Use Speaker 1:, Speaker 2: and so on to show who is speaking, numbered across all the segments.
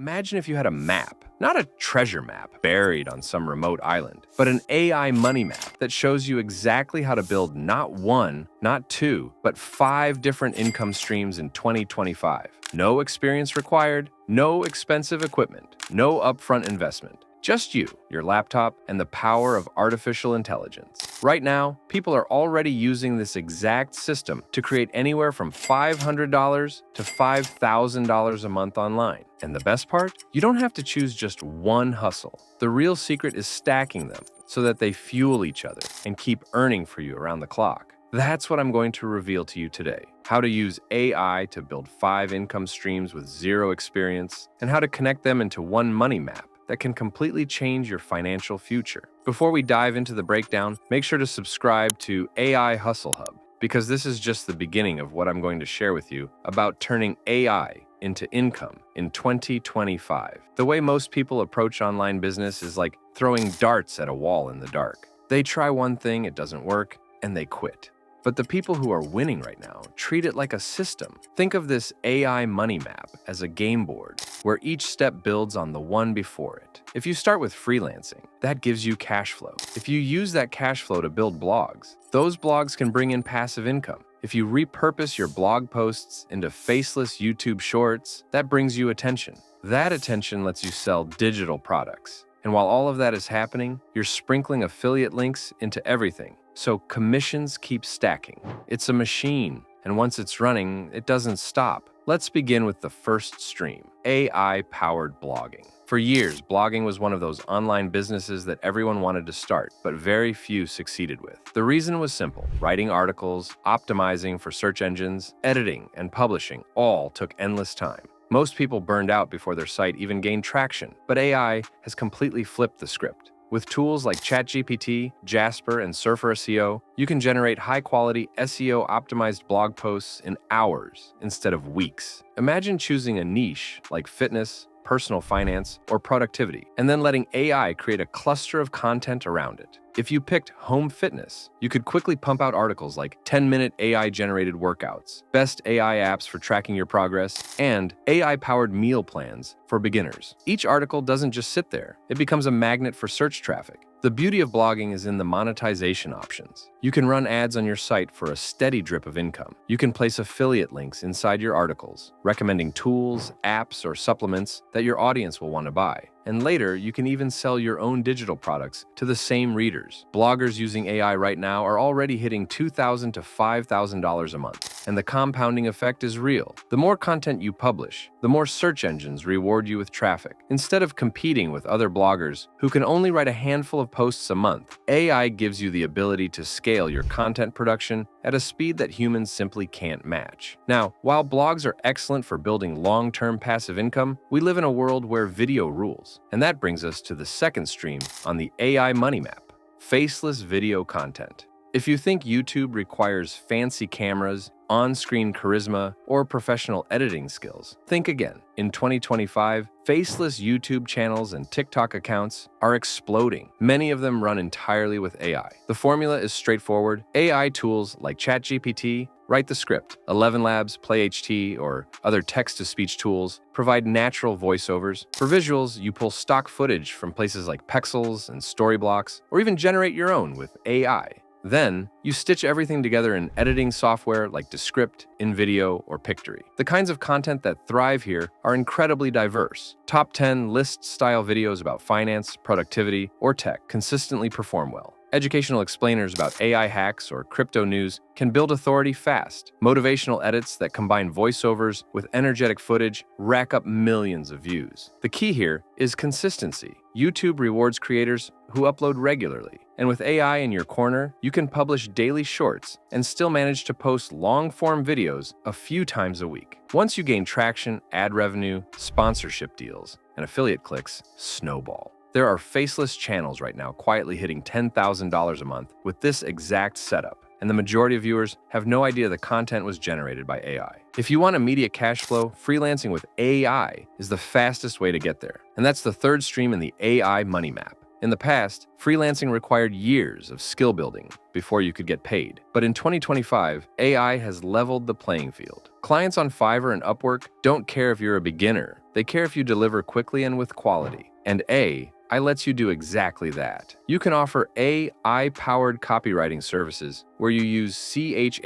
Speaker 1: Imagine if you had a map, not a treasure map buried on some remote island, but an AI money map that shows you exactly how to build not one, not two, but 5 different income streams in 2025. No experience required, no expensive equipment, no upfront investment. Just you, your laptop, and the power of artificial intelligence. Right now, people are already using this exact system to create anywhere from $500 to $5,000 a month online. And the best part? You don't have to choose just one hustle. The real secret is stacking them so that they fuel each other and keep earning for you around the clock. That's what I'm going to reveal to you today. How to use AI to build 5 income streams with 0 experience, and how to connect them into one money map that can completely change your financial future. Before we dive into the breakdown, make sure to subscribe to AI Hustle Hub, because this is just the beginning of what I'm going to share with you about turning AI into income in 2025. The way most people approach online business is like throwing darts at a wall in the dark. They try one thing, it doesn't work, and they quit. But the people who are winning right now treat it like a system. Think of this AI money map as a game board where each step builds on the one before it. If you start with freelancing, that gives you cash flow. If you use that cash flow to build blogs, those blogs can bring in passive income. If you repurpose your blog posts into faceless YouTube shorts, that brings you attention. That attention lets you sell digital products. And while all of that is happening, you're sprinkling affiliate links into everything. So commissions keep stacking. It's a machine, and once it's running, it doesn't stop. Let's begin with the first stream, AI-powered blogging. For years, blogging was one of those online businesses that everyone wanted to start, but very few succeeded with. The reason was simple. Writing articles, optimizing for search engines, editing, and publishing all took endless time. Most people burned out before their site even gained traction, but AI has completely flipped the script. With tools like ChatGPT, Jasper, and Surfer SEO, you can generate high-quality SEO-optimized blog posts in hours instead of weeks. Imagine choosing a niche like fitness, personal finance, or productivity, and then letting AI create a cluster of content around it. If you picked home fitness, you could quickly pump out articles like 10-minute AI-generated workouts, best AI apps for tracking your progress, and AI-powered meal plans for beginners. Each article doesn't just sit there. It becomes a magnet for search traffic. The beauty of blogging is in the monetization options. You can run ads on your site for a steady drip of income. You can place affiliate links inside your articles, recommending tools, apps, or supplements that your audience will want to buy. And later, you can even sell your own digital products to the same readers. Bloggers using AI right now are already hitting $2,000 to $5,000 a month, and the compounding effect is real. The more content you publish, the more search engines reward you with traffic. Instead of competing with other bloggers who can only write a handful of posts a month, AI gives you the ability to scale your content production at a speed that humans simply can't match. Now, while blogs are excellent for building long-term passive income, we live in a world where video rules. And that brings us to the second stream on the AI money map, faceless video content. If you think YouTube requires fancy cameras, on-screen charisma, or professional editing skills, think again. In 2025, faceless YouTube channels and TikTok accounts are exploding. Many of them run entirely with AI. The formula is straightforward. AI tools like ChatGPT write the script. 11 Labs, PlayHT, or other text-to-speech tools provide natural voiceovers. For visuals, you pull stock footage from places like Pexels and Storyblocks, or even generate your own with AI. Then, you stitch everything together in editing software like Descript, InVideo, or Pictory. The kinds of content that thrive here are incredibly diverse. Top 10 list-style videos about finance, productivity, or tech consistently perform well. Educational explainers about AI hacks or crypto news can build authority fast. Motivational edits that combine voiceovers with energetic footage rack up millions of views. The key here is consistency. YouTube rewards creators who upload regularly. And with AI in your corner, you can publish daily shorts and still manage to post long-form videos a few times a week. Once you gain traction, ad revenue, sponsorship deals, and affiliate clicks snowball. There are faceless channels right now quietly hitting $10,000 a month with this exact setup, and the majority of viewers have no idea the content was generated by AI. If you want immediate cash flow, freelancing with AI is the fastest way to get there. And that's the third stream in the AI money map. In the past, freelancing required years of skill building before you could get paid. But in 2025, AI has leveled the playing field. Clients on Fiverr and Upwork don't care if you're a beginner They care if you deliver quickly and with quality. And AI lets you do exactly that. You can offer AI-powered copywriting services where you use ChatGPT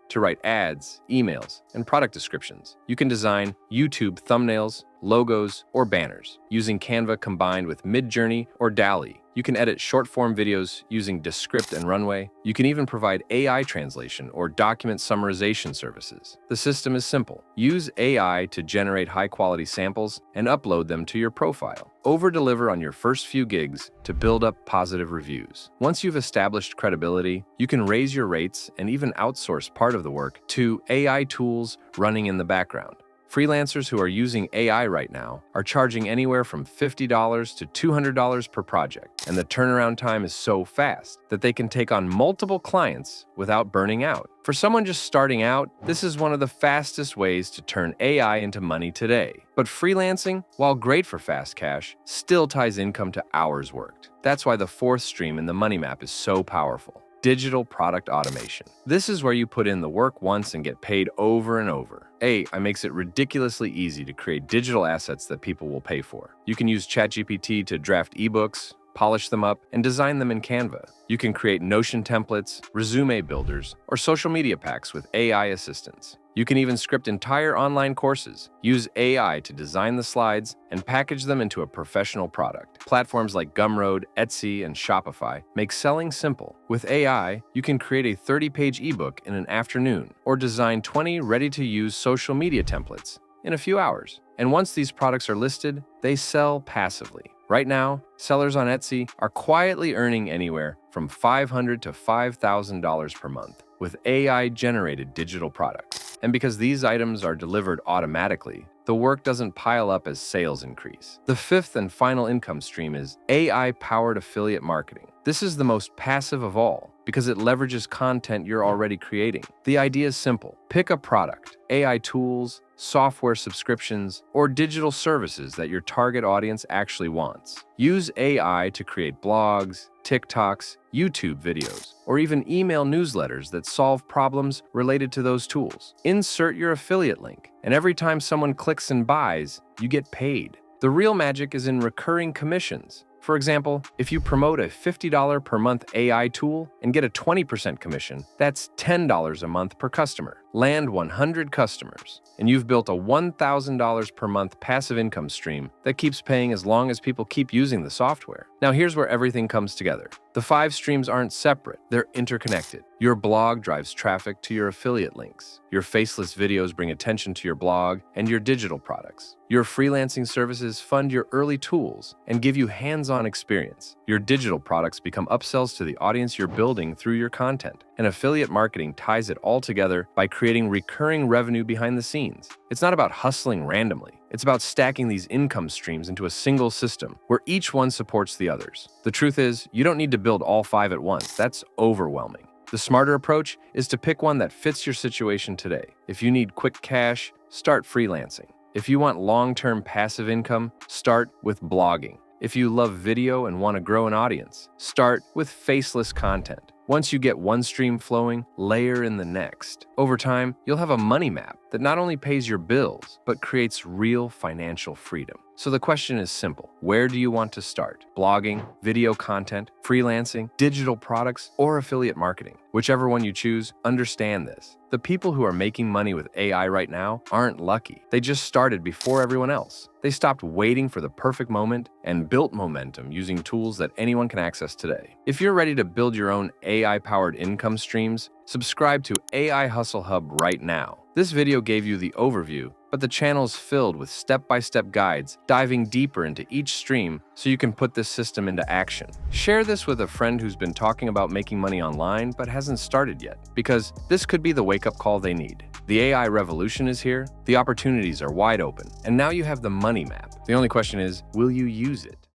Speaker 1: to write ads, emails, and product descriptions. You can design YouTube thumbnails, logos, or banners using Canva combined with Midjourney or DALL-E. You can edit short-form videos using Descript and Runway. You can even provide AI translation or document summarization services. The system is simple. Use AI to generate high-quality samples and upload them to your profile. Over-deliver on your first few gigs to build up positive reviews. Once you've established credibility, you can raise your rates and even outsource part of the work to AI tools running in the background. Freelancers who are using AI right now are charging anywhere from $50 to $200 per project, and the turnaround time is so fast that they can take on multiple clients without burning out. For someone just starting out, this is one of the fastest ways to turn AI into money today. But freelancing, while great for fast cash, still ties income to hours worked. That's why the fourth stream in the money map is so powerful. Digital product automation. This is where you put in the work once and get paid over and over. AI makes it ridiculously easy to create digital assets that people will pay for. You can use ChatGPT to draft ebooks, polish them up, and design them in Canva. You can create Notion templates, resume builders, or social media packs with AI assistance. You can even script entire online courses, use AI to design the slides, and package them into a professional product. Platforms like Gumroad, Etsy, and Shopify make selling simple. With AI, you can create a 30-page ebook in an afternoon, or design 20 ready-to-use social media templates in a few hours. And once these products are listed, they sell passively. Right now, sellers on Etsy are quietly earning anywhere from $500 to $5,000 per month with AI-generated digital products. And because these items are delivered automatically, the work doesn't pile up as sales increase. The fifth and final income stream is AI-powered affiliate marketing. This is the most passive of all because it leverages content you're already creating. The idea is simple. Pick a product, AI tools, software subscriptions, or digital services that your target audience actually wants. Use AI to create blogs, TikToks, YouTube videos, or even email newsletters that solve problems related to those tools. Insert your affiliate link, and every time someone clicks and buys, you get paid. The real magic is in recurring commissions. For example, if you promote a $50 per month AI tool and get a 20% commission, that's $10 a month per customer. Land 100 customers, and you've built a $1,000 per month passive income stream that keeps paying as long as people keep using the software. Now here's where everything comes together. The 5 streams aren't separate, they're interconnected. Your blog drives traffic to your affiliate links. Your Faceless videos bring attention to your blog and your digital products. Your freelancing services fund your early tools and give you hands-on experience. Your digital products become upsells to the audience you're building through your content. And affiliate marketing ties it all together by creating recurring revenue behind the scenes. It's not about hustling randomly. It's about stacking these income streams into a single system where each one supports the others. The truth is, you don't need to build all 5 at once. That's overwhelming. The smarter approach is to pick one that fits your situation today. If you need quick cash, start freelancing. If you want long-term passive income, start with blogging. If you love video and want to grow an audience, start with faceless content. Once you get one stream flowing, layer in the next. Over time, you'll have a money map that not only pays your bills, but creates real financial freedom. So the question is simple. Where do you want to start? Blogging, video content, freelancing, digital products, or affiliate marketing? Whichever one you choose, understand this. The people who are making money with AI right now aren't lucky. They just started before everyone else. They stopped waiting for the perfect moment and built momentum using tools that anyone can access today. If you're ready to build your own AI-powered income streams, subscribe to AI Hustle Hub right now. This video gave you the overview, but the channel's filled with step-by-step guides diving deeper into each stream so you can put this system into action. Share this with a friend who's been talking about making money online but hasn't started yet, because this could be the wake-up call they need. The AI revolution is here, the opportunities are wide open, and now you have the money map. The only question is, will you use it?